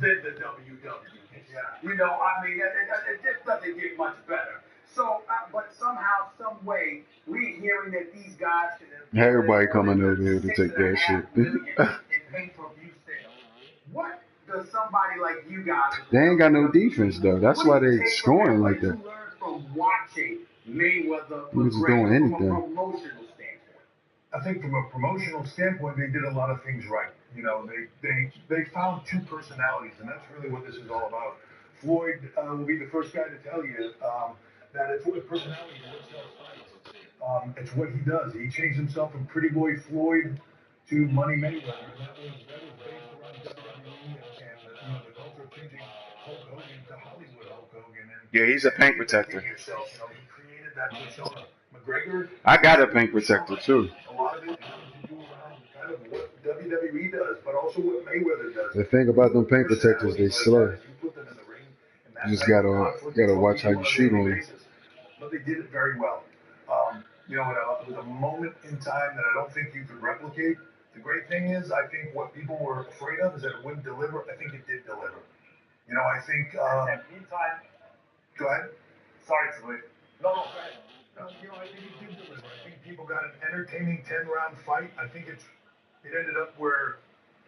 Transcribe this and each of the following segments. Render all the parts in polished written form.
than the WWE. Yeah. You know, I mean, it just doesn't get much better. So, but somehow, some way, we're hearing that these guys should have everybody coming over here to take that shit. in pay-per-view sales. What does somebody like you guys? They ain't got no defense though. That's why they scoring like that. What did you learn from watching Mayweather McGregor doing anything from a promotional standpoint? I think from a promotional standpoint, they did a lot of things right. You know, they found two personalities, and that's really what this is all about. Floyd will be the first guy to tell you that it's what personality is what sells fights. It's what he does. He changed himself from Pretty Boy Floyd to Money Mayweather, and that was based around WWE and the culture of changing Hulk Hogan to Hollywood Hulk Hogan. And Yeah, he's a paint protector. Yourself, you know, he created that persona. McGregor. I got a paint protector too. A lot of it has to do around kind of what WWE does, but also what Mayweather does. The thing about them paint protectors, they slow. You just gotta watch how you shoot on them. But they did it very well. You know, it was a moment in time that I don't think you could replicate. The great thing is, I think what people were afraid of is that it wouldn't deliver. I think it did deliver. You know, I think. Meantime, go ahead. Sorry, Floyd. No, go ahead. You know, I think it did deliver. I think people got an entertaining 10-round fight. I think it ended up where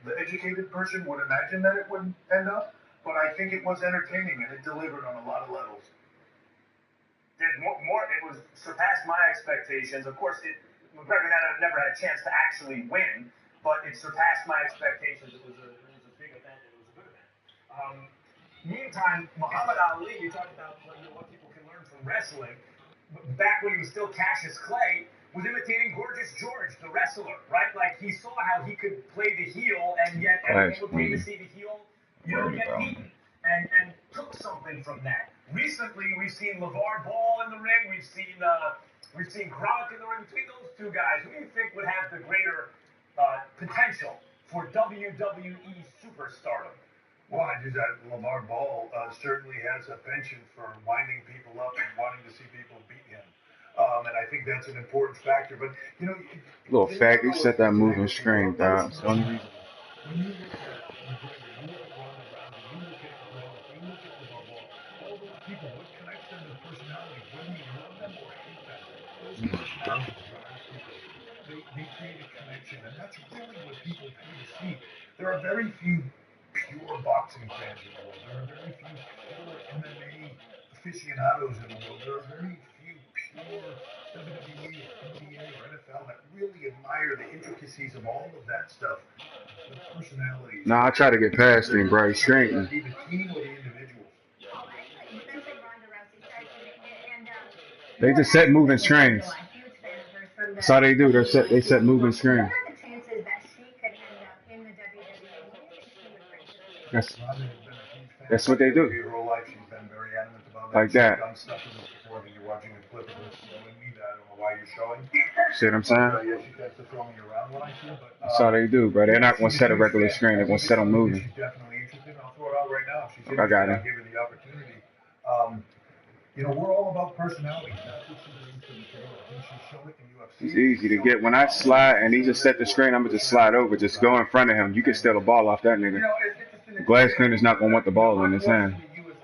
the educated person would imagine that it would end up, but I think it was entertaining and it delivered on a lot of levels. It was surpassed my expectations. Of course, McGregor never had a chance to actually win, but it surpassed my expectations. It was a big event. It was a good event. Meantime, Muhammad Ali, you talked about what people can learn from wrestling. Back when he was still Cassius Clay, was imitating Gorgeous George, the wrestler, right? Like he saw how he could play the heel, and yet everyone would pay to see the heel, get beaten, and took something from that. Recently, we've seen LeVar Ball in the ring. We've seen Gronk in the ring. Between those two guys, who do you think would have the greater potential for WWE superstardom? Well, I do that. LeVar Ball certainly has a penchant for winding people up and wanting to see people beat him. And I think that's an important factor. But, you know... Little faggot, set that moving screen, dog. It's the only reason. When you look at McGregor, you look at Ronda Rousey, you look at Gronk, you look at LeVar Ball, all those people, what connects them to personality? Whether you love them or hate them, those personalities drive people. They create a connection, and that's really what people pay to see. There are very few pure boxing fans in the world. There are very few pure MMA aficionados in the world. There are very few pure WWE or NBA or NFL that really admire the intricacies of all of that stuff. The personalities. Nah, I try to get past him, bro. He's straightened. Be the team or the individuals. They just set moving screens. That's all they do. They set moving screens. That's what they do. Her whole life, she's been very adamant about that. Like that. Done stuff with this before that you're watching a clip of this showing me that. I don't know why you're showing. See what I'm saying? Yeah, she tends to throw me around when I see it, but that's all they do, bro. They're not going to set a regular screen. They're going to set them moving. She's definitely interested. I'll throw it out right now. She's I got it. I'll give her the opportunity. You know, we're all about personality. That's what she brings to the table. I think she's shown it in UFC. It's easy to get. When I slide and he just set the screen, I'm going to just slide over. Just go in front of him. You can steal the ball off that nigga. The glass cleaner's not going to want the ball in his hand.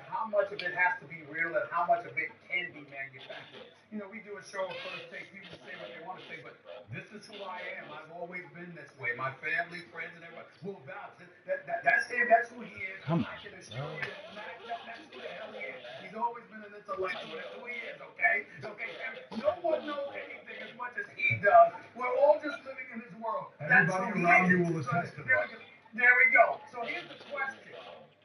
How much of it has to be real and how much of it can be manufactured. You know, we do a show of First Take. People say what they want to say, but this is who I am. I've always been this way. My family, friends, and everybody will vouch. That's him. That's who he is. Come on. That's who the hell he is. He's always been an intellectual. That's who he is, okay? Okay, no one knows anything as much as he does. We're all just living in his world. Everybody around you will attest to that. There we go. So here's the question.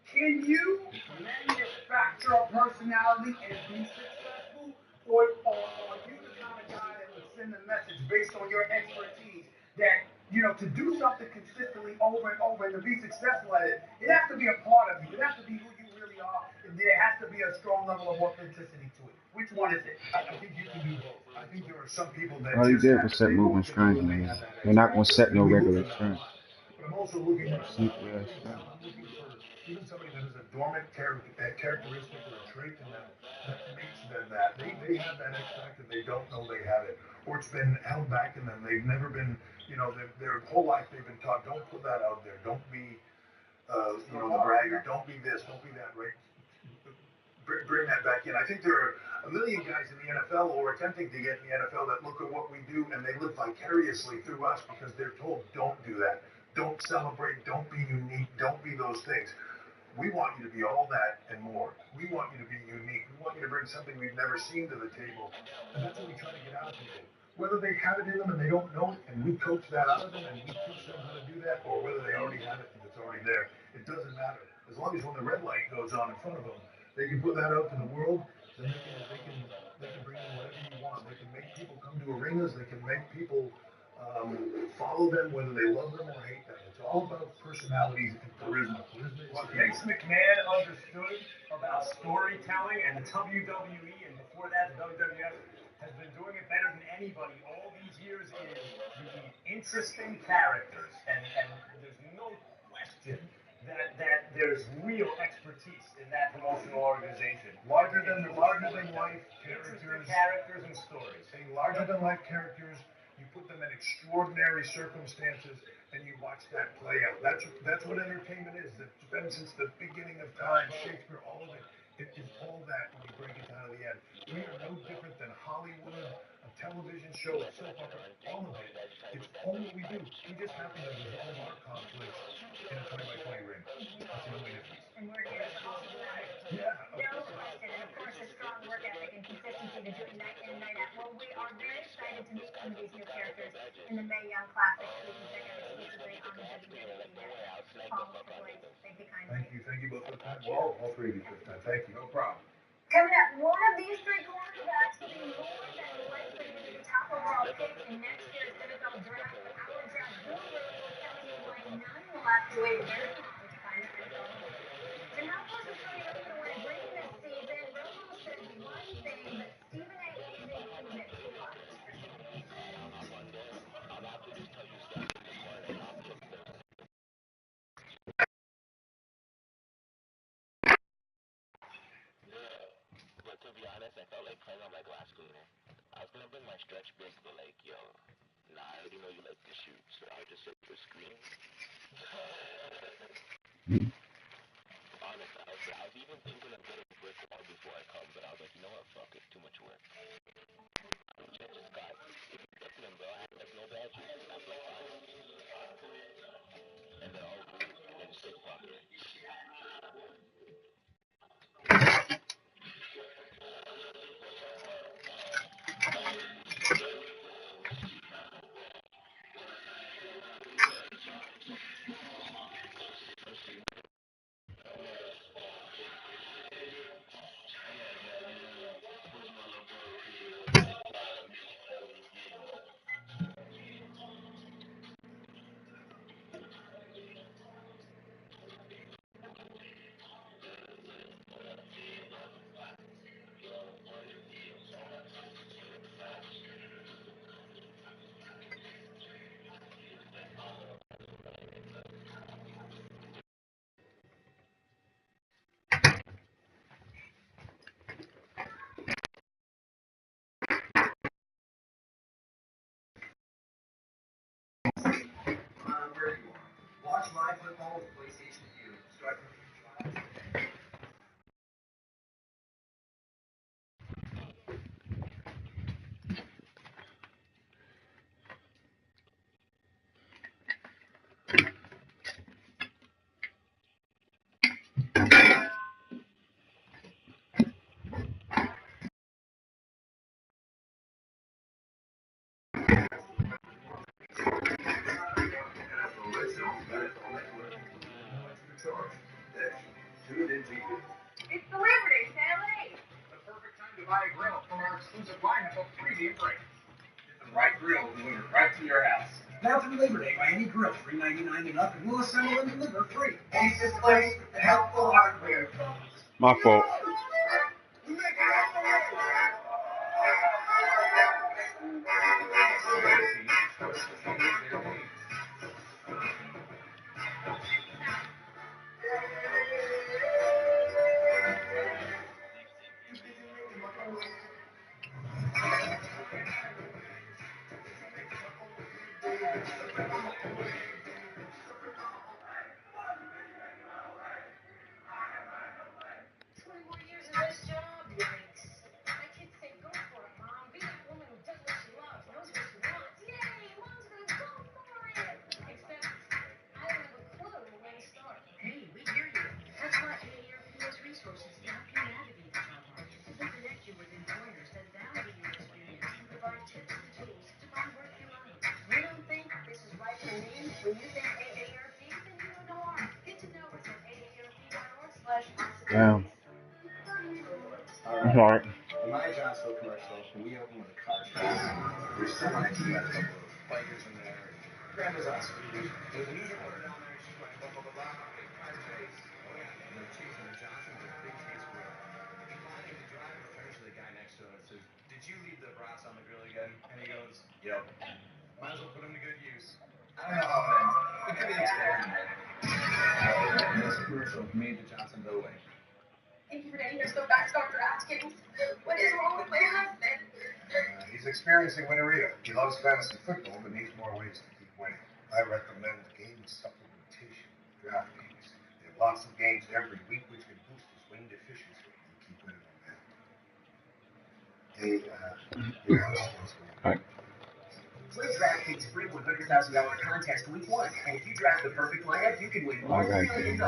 Can you manufacture a personality and be successful? Or are you the kind of guy that would send a message based on your expertise that, you know, to do something consistently over and over and to be successful at it, it has to be a part of you. It has to be who you really are. And there has to be a strong level of authenticity to it. Which one is it? I think you can do both. I think there are some people that All he did was set moving screens, man. They're not going to set no regular screens. But I'm also looking for even somebody that has a dormant characteristic or a trait in them that makes them that. They have that X factor. They don't know they have it. Or it's been held back in them. They've never been, you know, their whole life they've been taught, don't put that out there. Don't be the bragger. Don't be this, don't be that, right? Bring that back in. I think there are a million guys in the NFL or attempting to get in the NFL that look at what we do and they live vicariously through us because they're told, don't do that. Don't celebrate. Don't be unique. Don't be those things. We want you to be all that and more. We want you to be unique. We want you to bring something we've never seen to the table. And that's what we try to get out of people. Whether they have it in them and they don't know it, and we coach that out of them and we teach them how to do that, or whether they already have it and it's already there, it doesn't matter. As long as when the red light goes on in front of them, they can put that out to the world, then they can bring in whatever you want. They can make people come to arenas. They can make people follow them, whether they love them or hate them. It's all about personalities and charisma. What Vince McMahon understood about storytelling, and the WWE, and before that the WWF, has been doing it better than anybody all these years, is you need interesting characters, and there's no question that there's real expertise in that promotional organization. Larger than life characters and stories. Saying larger than life characters, you put them in extraordinary circumstances, and you watch that play out. That's what entertainment is. It's been since the beginning of time. Shakespeare, all of it. It is all that when you break it down to the end. We are no different than Hollywood, a television show, a soap opera, all of it. It's all what we do. We just happen to resolve our conflicts in a 20-by-20 ring. That's the only difference. And we're here to talk about it. Yeah. No question. And of course, a strong work ethic and consistency to do it night in and night out. Well, we are very excited to meet some of these new characters in the Mae Young Classic. We can check out exclusively on the WWE Network. Paul, thank you kindly. Thank you both for the time. Well, all three of you for the time. Thank you. No problem. Coming up, one of these three quarterbacks will be more than likely to be the top overall pick in next year's NFL draft. But our draft guru will tell you why none will have to wait very long to find their NFL home. To help us tell you what's going to bring this season, Romo says one thing, but Stephen A. isn't even too much. But to be honest, I felt like playing on my glass cleaner. I was gonna bring my stretch big, but like, yo, nah, I already know you like to shoot, so I would just set your screen. Honest, I was even thinking of getting a brick wall before I come, but I was like, you know what, fuck, it's too much work. Check this guy. If you get them, bro, I have like no badges. I play fine. And then all blue, and then stick pocket. Where you are. Watch live football with PlayStation View. Start from It's the Liberty Family. the perfect time to buy a grill from our exclusive lineup of premium brands. Get the right grill delivered right to your house. Now through Labor Day, buy any grill, $3.99 and up, and we'll assemble and deliver free. Ace's Place and helpful hardware. My fault. Damn. All That's right. alright. In my Johnson commercial, we open with a car chase. There's semis, you got a couple of bikers in there. Grandma's on speed. There's a news reporter down there, she's going blah, blah, blah, blah, big car chase. Oh yeah, and they're chasing the Johnsons with a big chase grill. And finally the driver turns to the guy next to him and says, "Did you leave the brats on the grill again?" And he goes, "Yep. Might as well put them to good use." I don't know how it ends. It could be explained. And this commercial made the Johnson go away. Thank you for getting us so fast, Dr. Atkins. What is wrong with my husband? He's experiencing winteria. He loves fantasy football, but needs more ways to keep winning. I recommend game supplementation, draft games. They have lots of games every week, which can boost his winning efficiency and keep winning momentum. Play DraftKings free $100,000 contest week 1, and if you draft the perfect lineup, you can win $1 million.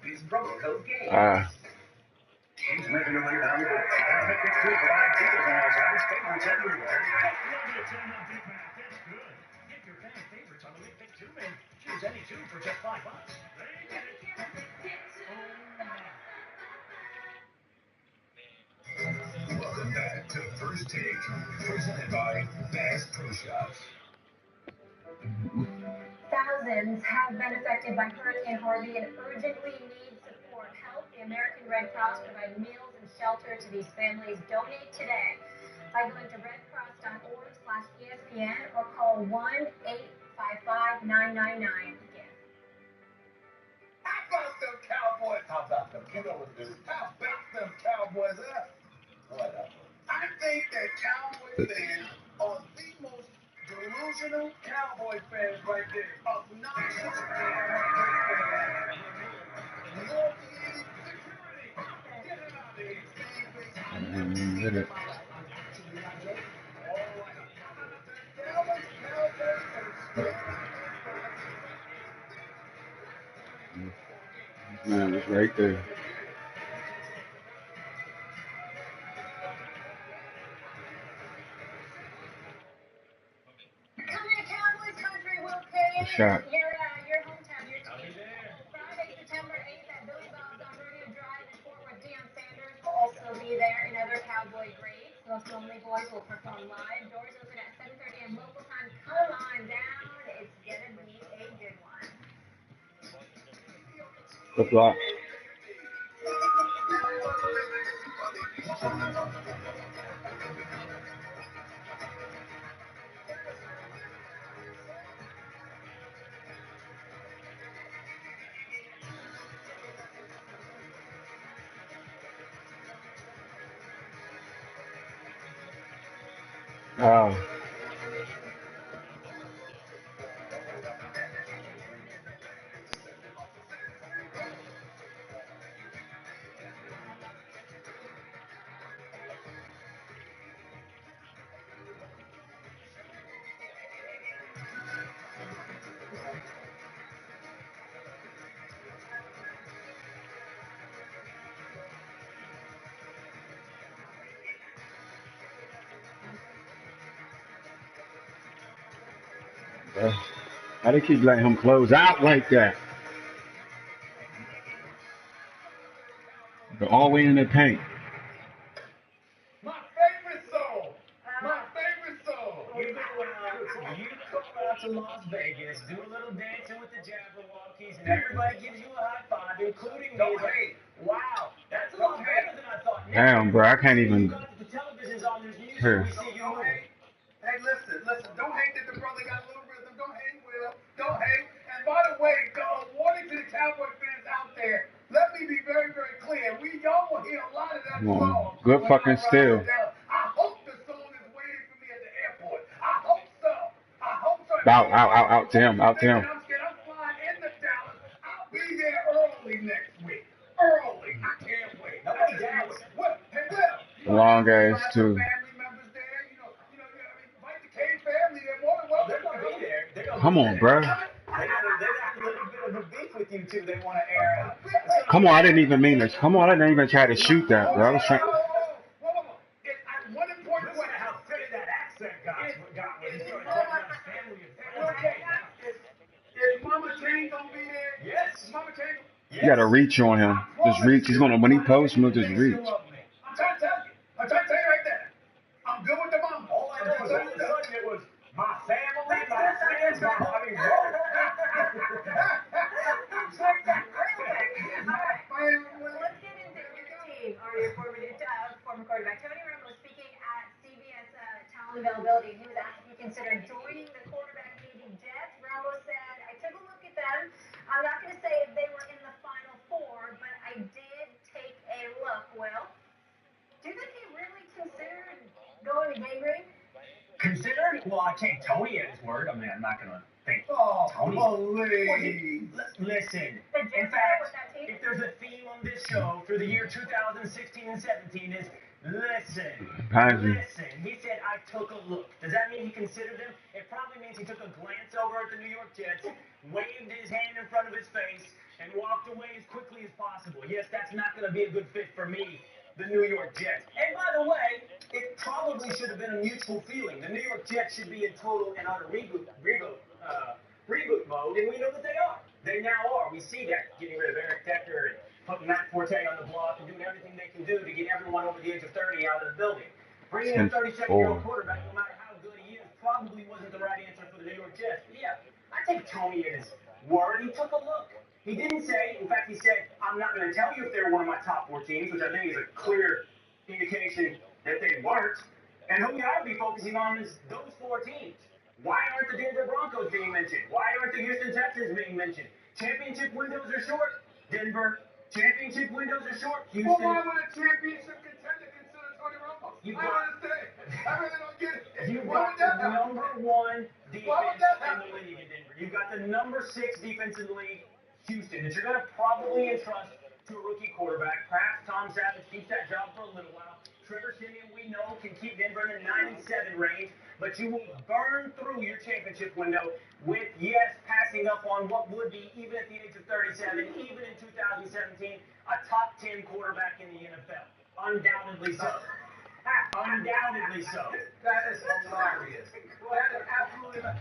Use promo code GAME. He's making a way valuable. And pick two provide deals on his odds favorites everywhere. That's good. Get your fan favorites on the Week Pick 2 menu. Choose any two for just $5. Welcome back to First Take, presented by Bass Pro Shops. Thousands have been affected by Hurricane Harvey and urgently need support. Help the American Red Cross provide meals and shelter to these families. Donate today by going to redcross.org/ESPN or call 1-855-999-GIVE. How about them Cowboys? How about them? You know what it is. How about them Cowboys? Whatever. I think that Cowboy fans are the most delusional Cowboy fans right there. Obnoxious fans. Get it. Man, it's right there. Coming to Cowboys country, Will Kane. Shot. Your hometown. Your team. Friday, September 8th at Billy Bob's on Radio Drive in Fort Worth. Deion Sanders will also be there, and other Cowboy greats. Los Lonely Boys will perform live. Doors open at 7:30 a.m. local time. Come on down. It's gonna be a good one. Good luck. Oh. How they keep letting him close out like that? They're all the way in the paint. My favorite song. My favorite song. You go out to Las Vegas, do a little dancing with the Jabberwockies, and everybody gives you a high five, including me. Like, wow, that's a lot better than I thought. Damn, bro, I can't even. The television's on, there's music, Here. we see you moving. Hey, listen. Don't hate that the brother got a little rhythm. Don't hate, Will. Don't hate. And by the way, warning to the Cowboy fans out there, let me be very, very clear. Y'all will hear a lot of that Come on. song. Good when fucking I ride steal. down. I hope the song is waiting for me at the airport. I hope so. Out to him. I'm flying into Dallas. I'll be there early next week. Early. I can't wait. Nobody doubts. Hey, Will. Long ass, too. Family members there. Invite the K family. They're more than welcome. They're going to be there. They're gonna Come be on, there. bro. They got a little bit of a beef with you two. They want to air out. Come on, I didn't even mean this. Come on, I didn't even try to shoot that, bro. I was trying. One important Listen to how fitted that accent got when he started talking about his family and friends. Is Mama Jane gonna be there? Yes. Mama Jane. You gotta reach on him. just reach. He's gonna when he posts, he'll just reach. I'm trying to tell you. I'm trying to tell you right there. I'm good with the mom. All I know is all of a sudden it was my family, my friends, my I mean, whoa. Let's get into his team. Our former quarterback Tony Romo speaking at CBS talent availability. He was asked if he considered joining the quarterback needy Jets. Romo said, "I took a look at them. I'm not going to say if they were in the Final Four, but I did take a look." Well, do you think he really considered going to Gateway? Considered? Well, I take Tony at his word. I mean, I'm not going to think Tony. Please. Listen, in fact, if there's a theme on this show for the year 2016 and 17 is listen. He said, I took a look. Does that mean he considered them? It probably means he took a glance over at the New York Jets, waved his hand in front of his face, and walked away as quickly as possible. Yes, that's not going to be a good fit for me, the New York Jets. And by the way, it probably should have been a mutual feeling. The New York Jets should be in total and utter reboot mode, and we know that they are. They now are. We see that, getting rid of Eric Decker and putting Matt Forte on the block and doing everything they can do to get everyone over the age of 30 out of the building. Bringing in a 37-year-old quarterback, no matter how good he is, probably wasn't the right answer for the New York Jets. But yeah, I take Tony at his word. He took a look. He didn't say, in fact, he said, I'm not going to tell you if they're one of my top 4 teams, which I think is a clear indication that they weren't. And who we ought to be focusing on is those 4 teams. Why aren't the Denver Broncos being mentioned? Why aren't the Houston Texans being mentioned? Championship windows are short. Denver. Championship windows are short. Houston. Well, why would a championship contender consider Tony Romo? I don't understand. I really don't get it. You've got the number 1 defense in the league in Denver. You've got the number 6 defense in the league, Houston, that you're going to probably entrust to a rookie quarterback. Perhaps Tom Savage keeps that job for a little while. Trevor Siemian, we know, can keep Denver in the 97 range, but you will burn through your championship window with, yes, passing up on what would be, even at the age of 37, even in 2017, a top 10 quarterback in the NFL. Undoubtedly so. Undoubtedly so. That is hilarious. That is absolutely not.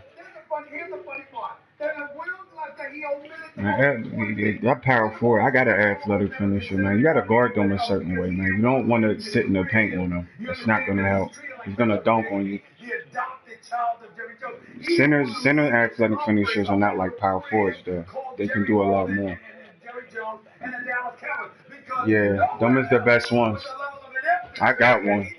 Here's the funny part. That Wills like that he omitted that power forward, I got an athletic finisher, man. You got to guard them a certain way, man. You don't want to sit in the paint on them. That's not going to help. He's going to dunk on you. Center athletic finishers are not like power forwards, though. They can do a lot more. Yeah, them is the best ones. I got one.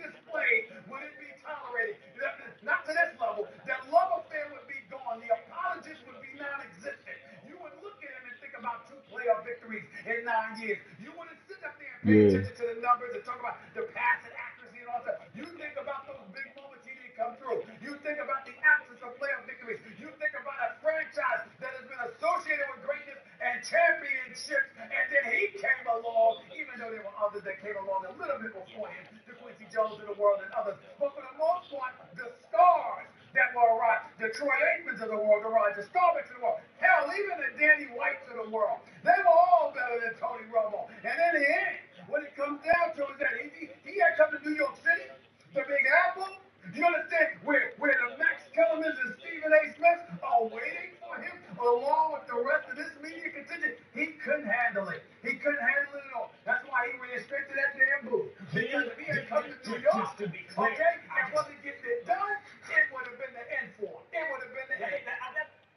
Not to this level. That love affair would be gone. The apologists would be non-existent. You would look at him and think about 2 playoff victories in 9 years. You wouldn't sit up there and pay attention to the numbers and talk about the pass and accuracy and all that. You think about those big moments he didn't come through. You think about the absence of playoff victories. You think about a franchise that has been associated with greatness and championships, and then he came along, even though there were others that came along a little bit before him, the Quincy Jones of the world and others. But for the most part, the stars that were arrived, the Troy Aikmans of the world arrived, the Starbecks of the world, hell, even the Danny Whites of the world, they were all better than Tony Romo. And in the end, what it comes down to is that he had come to New York City, the Big Apple. You understand where the Max Kellermans and Stephen A. Smith are waiting for him, along with the rest of this media contingent? He couldn't handle it. He couldn't handle it at all. That's why he ran straight to that damn booth. Because if he had come to New York, okay, and wasn't getting it done, it would have been the end for him. It would have been the end.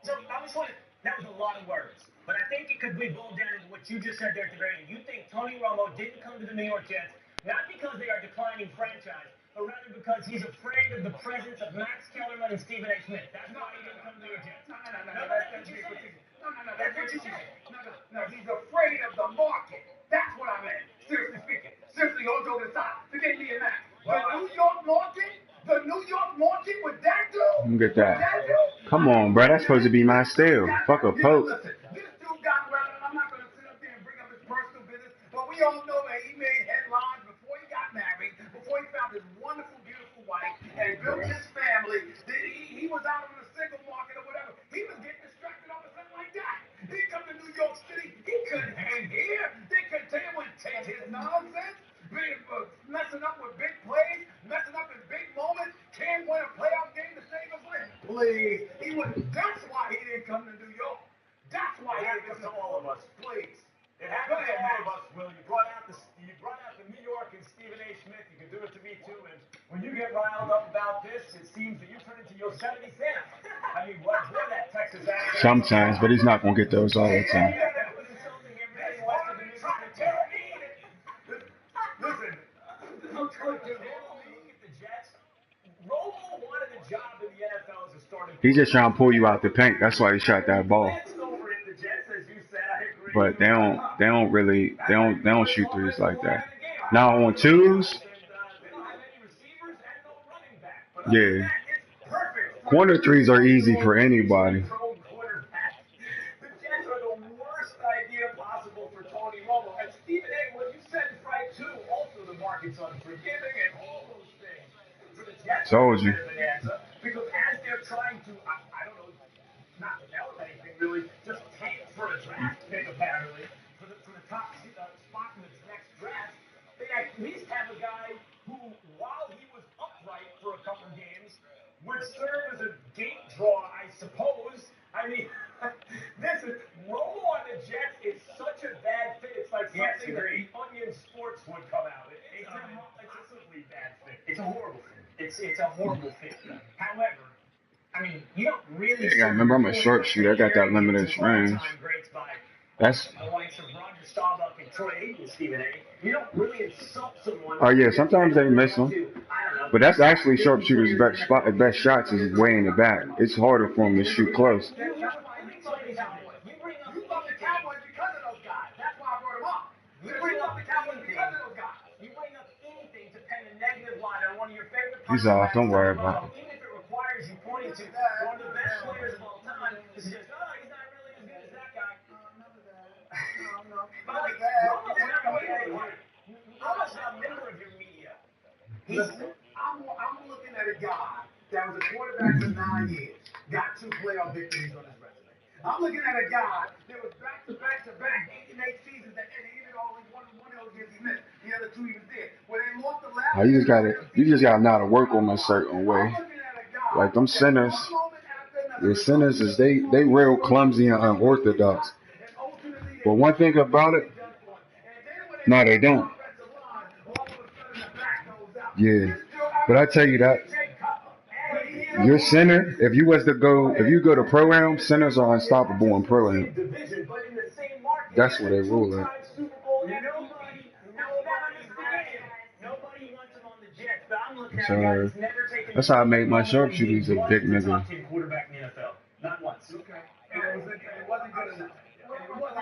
So I was wondering, that was a lot of words, but I think it could be boiled down to what you just said there at the very end. You think Tony Romo didn't come to the New York Jets, not because they are a declining franchise, but rather because he's afraid of the presence of Max Kellerman and Stephen A. Smith. That's why he didn't come to the New York Jets. No, that's what you said. That's what you said. No, he's afraid of the market. That's what I meant. Seriously speaking. Seriously, all joking aside. Forget me and Max. The New York market with that dude? Look at that. Come on, bro. That's supposed to be my style. Fuck a poke. Listen, this dude got around, and I'm not going to sit up there and bring up his personal business, but we all know that he made headlines before he got married, before he found his wonderful, beautiful wife, and built his family. He was out on the single market or whatever. He was getting distracted off of something like that. He come to New York City. He couldn't hang here. They couldn't tell him what his nonsense. Messing up with big plays, messing up in big moments, can't win a playoff game to save his life. Please. That's why he didn't come to New York. That's why he didn't come to all of us. Please. It happens to all of us, William. sometimes, but he's not gonna get those all the time. Listen, Romo wanted a job in the NFL as a starting. He's just trying to pull you out the paint. That's why he shot that ball. But they don't shoot threes like that. Now on twos, yeah. Corner threes are easy for anybody. The Jets are the worst idea possible for Tony Romo. And Stephen A., what you said is right too. Also, the market's unforgiving and all those things. For the Jets, Told you. because as they're trying to, I don't know, not develop anything really, just tank for a draft pick apparently for the top spot in the next draft. They at least have a guy who, while he was upright for a couple games, would serve as a gate draw, I suppose. I mean, this is Romo on the Jets is such a bad fit. It's like something that the Onion Sports would come out. It's a simply bad fit. It's a horrible fit. It's a horrible fit. However, I mean, you don't really. Yeah, remember I'm a sharpshooter. I got that limited range. That's. The likes of Roger Staubach and Troy Aikman, Stephen A. You don't really insult someone. Oh yeah, sometimes they miss them. But that's actually sharpshooter's best shots is way in the back. It's harder for him to shoot close. You bring up the Cowboys because of those guys. That's why I brought them up. You bring up the Cowboys because of those guys. You bring up anything to pen a negative line on one of your favorite players. He's off. Don't worry about it. Even if it requires you pointing to one of the best players of all time, to suggest, oh, he's not really as good as that guy. But like, Romo's not a member of your media. I'm looking at a guy that was a quarterback for 9 years, got 2 playoff victories on his resume. I'm looking at a guy that was back-to-back 8 and 8 seasons, and even only one of those years he missed. The other 2 he was there. When they lost the last, You just gotta know how to work them a certain way. Like them centers, the centers is they real clumsy and unorthodox. But one thing about it, no, they don't. Yeah, but I tell you that your center, if you go to pro-am, centers are unstoppable in pro-am. That's what they rule at. So that's how I made my sharpshooter. He's a big nigga. Not once. Okay. It wasn't good enough. Well,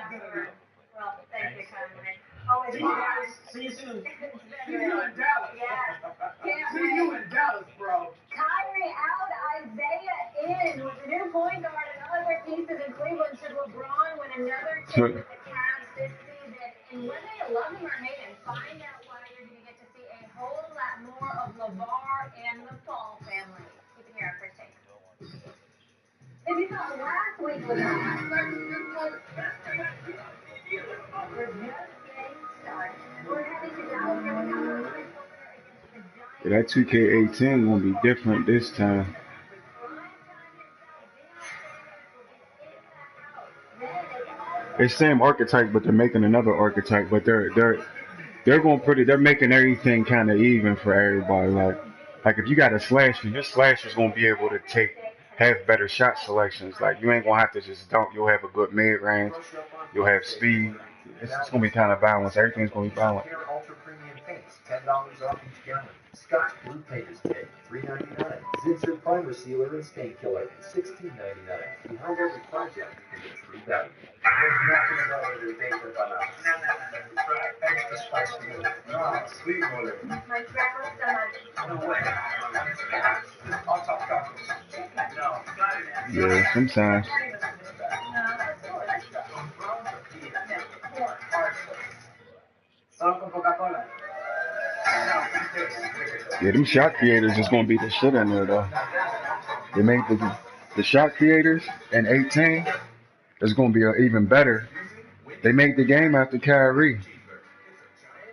thank you, Conway. Always See you guys. See you soon. See you in Dallas. Yeah. See you in Dallas, bro. Kyrie out, Isaiah in. With the new point guard and other pieces in Cleveland, should LeBron win another chip with the Cavs this season? And whether you love him or hate him, find out why you're going to get to see a whole lot more of LeVar and the Paul family. Keep it here on First Take. If you thought last week was That 2K18 gonna be different this time. It's same archetype, but they're making another archetype. But they're making everything kind of even for everybody. Like if you got a slasher, your slasher's gonna be able to have better shot selections. Like you ain't gonna have to just dunk. You'll have a good mid range. You'll have speed. It's gonna be kind of balanced. Everything's gonna be balanced. Ultra premium paints, $10 off each gallon. Scotch Blue Painters Kit, $3.99. Zinsser Primer Sealer and Stain Killer, $16.99. Behind every project is a true value. There's nothing about it that they can come out. No. Extra spice to it. No, sweet water. my travel stomach. No way. I'll talk tacos. No. Yeah, sometimes. Solo con Coca-Cola. Yeah, them shot creators is gonna be the shit in there though. They made the shot creators in 18 is gonna be even better. They made the game after Kyrie.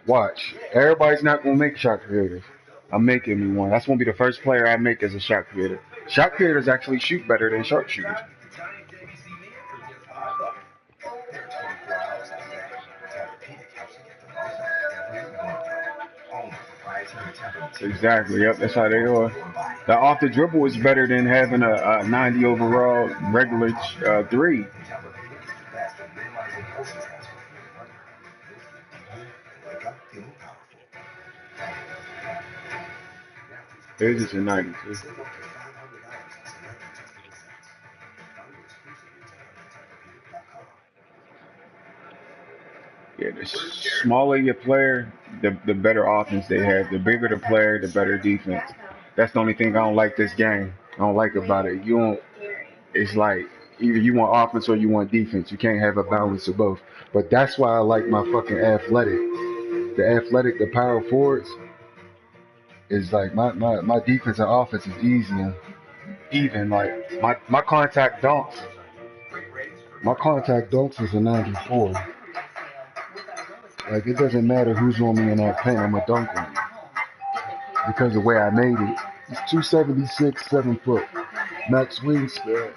Watch, everybody's not gonna make shot creators. I'm making me one. That's gonna be the first player I make as a shot creator. Shot creators actually shoot better than sharpshooters. Exactly. Yep. That's how they are. The off the dribble is better than having a 90 overall regular three. His is a 92. Yeah, the smaller your player, the better offense they have. The bigger the player, the better defense. That's the only thing I don't like this game. I don't like about it. You don't. It's like either you want offense or you want defense. You can't have a balance of both. But that's why I like my fucking athletic. The power forwards is like my defense and offense is easy and even. Like my contact dunks. My contact dunks is a 94. Like, it doesn't matter who's on me in that paint, I'm a dunk on you. Because of the way I made it. It's 276, 7 foot. Max wingspan.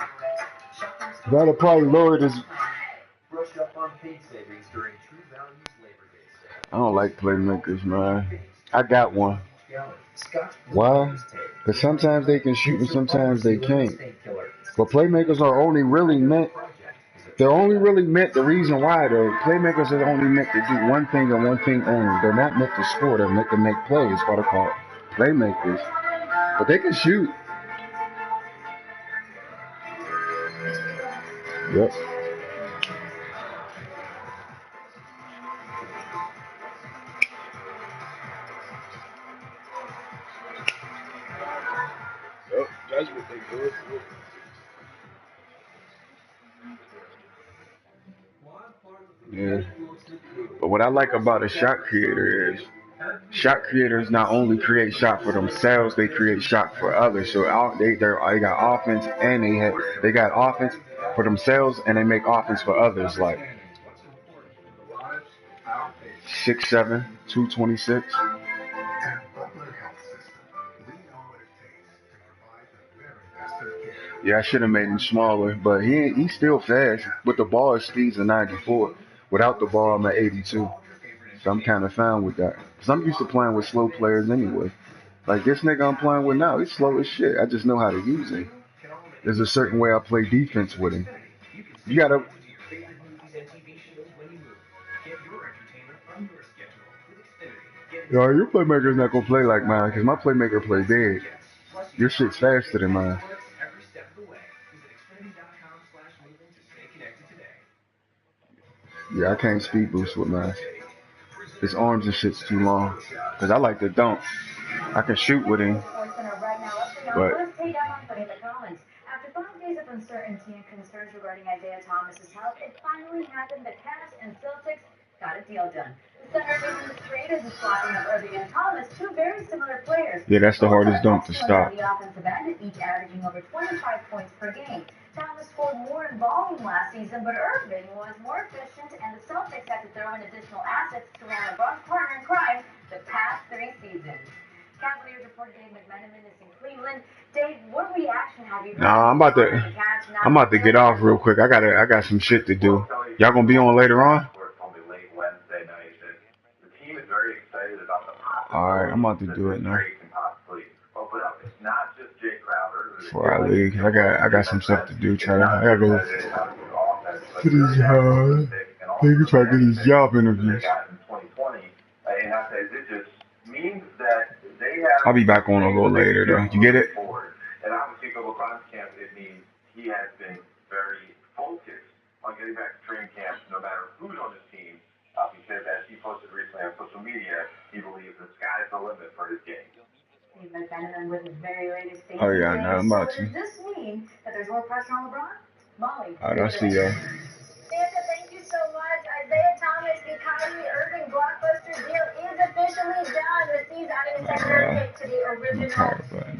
That'll probably lower this. I don't like playmakers, man. I got one. Why? Because sometimes they can shoot and sometimes they can't. But playmakers are only really meant. They're only really meant, the reason why though, playmakers are only meant to do one thing and one thing only. They're not meant to score, they're meant to make plays. That's why they're called playmakers. But they can shoot. Yep. Yep, that's what they do. Yeah. But what I like about a shot creator is shot creators not only create shot for themselves, they create shot for others. So they got offense and they got offense for themselves and they make offense for others. Like 6'7", 226. Yeah, I should have made him smaller, but he's still fast. With the ball, his speed's a 94. Without the ball, I'm at 82. So I'm kind of fine with that. Because I'm used to playing with slow players anyway. Like this nigga I'm playing with now, he's slow as shit. I just know how to use him. There's a certain way I play defense with him. You gotta. Yo, your playmaker's not gonna play like mine, because my playmaker play dead. Your shit's faster than mine. Yeah, I can't speed boost with mine. His arms and shit's too long. Because I like to dunk. I can shoot with him. But after 5 days of uncertainty and concerns regarding Isaiah Thomas's health, it finally happened. The Cavs and Celtics got a deal done. The center reason this trade is the swapping of Irving and Thomas, two very similar players. Yeah, that's the hardest dunk to stop. The offensive end, each averaging over 25 points per game. Thomas scored more in volume last season, but Irving was more efficient, and the Celtics had to throw in additional assets to surround LeBron's partner in crime the past 3 seasons. Cavaliers report Dave McMenamin is in Cleveland. Dave, what reaction have you? Nah, I'm about to get off real quick. I got some shit to do. Y'all gonna be on later on? Alright, I'm about to do it now. Before I leave, I got some stuff to do. I gotta go to these maybe try to get these job interviews. I'll be back on a little later though. You get it? And obviously for LeBron's camp, it means he has been very focused on getting back to training camp no matter who's on his team. He said that he posted recently on social media, he believes the sky's the limit for his game. Oh yeah, no, I'm about to. Does this mean that there's more pressure on LeBron? Molly. Alright, I'll see y'all. Santa, thank you so much. Isaiah Thomas, the Kyrie Irving blockbuster deal is officially done. The Steve's out of his second pick to the original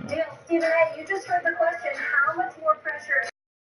deal. Stephen A., you just heard the question. How much